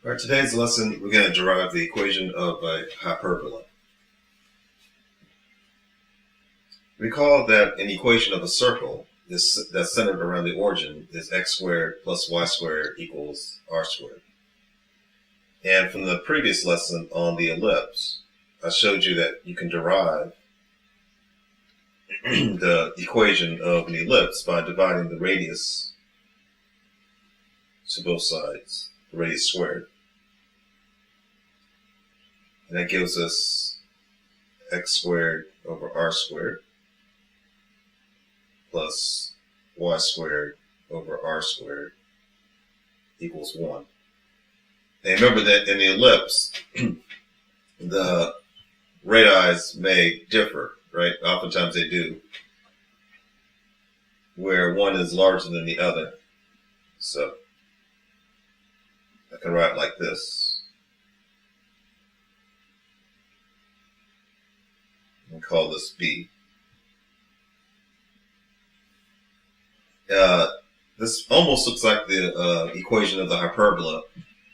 All right, today's lesson, we're going to derive the equation of a hyperbola. Recall that an equation of a circle that's centered around the origin is x squared plus y squared equals r squared. And from the previous lesson on the ellipse, I showed you that you can derive the equation of an ellipse by dividing the radius to both sides, the radius squared. And that gives us x squared over r squared plus y squared over r squared equals 1. And remember that in the ellipse, the radii may differ, right? Oftentimes they do, where one is larger than the other. So I can write like this. And call this B. This almost looks like the equation of the hyperbola.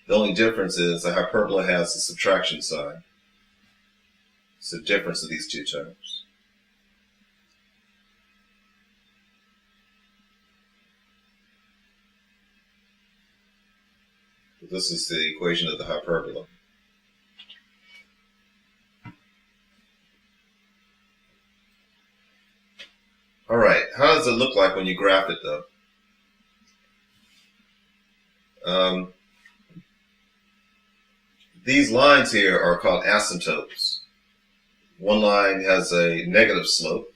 The only difference is the hyperbola has a subtraction sign. It's the difference of these two terms. This is the equation of the hyperbola. All right, how does it look like when you graph it, though? These lines here are called asymptotes. One line has a negative slope,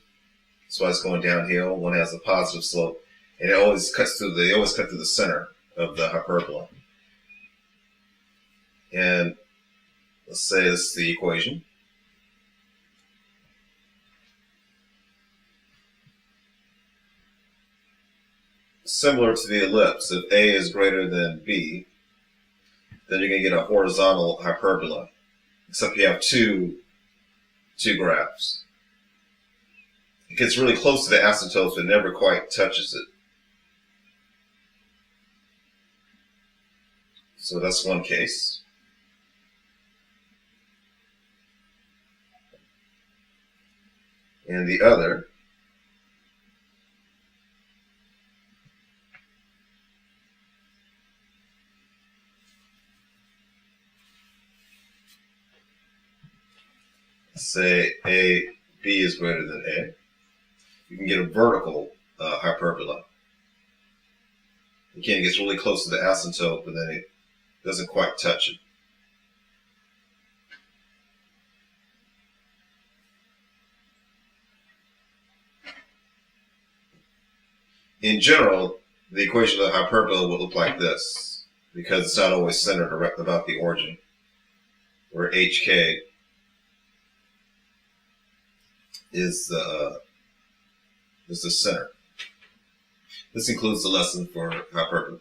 that's why it's going downhill. One has a positive slope, and they always cut through the center of the hyperbola. And let's say this is the equation. Similar to the ellipse, if A is greater than B, then you're going to get a horizontal hyperbola, except you have two graphs. It gets really close to the asymptotes, but never quite touches it. So that's one case. And the other, say B is greater than A, you can get a vertical hyperbola. Again, it gets really close to the asymptote, but then it doesn't quite touch it. In general, the equation of the hyperbola would look like this, because it's not always centered about the origin, where HK is the center. This includes the lesson for hyperbola.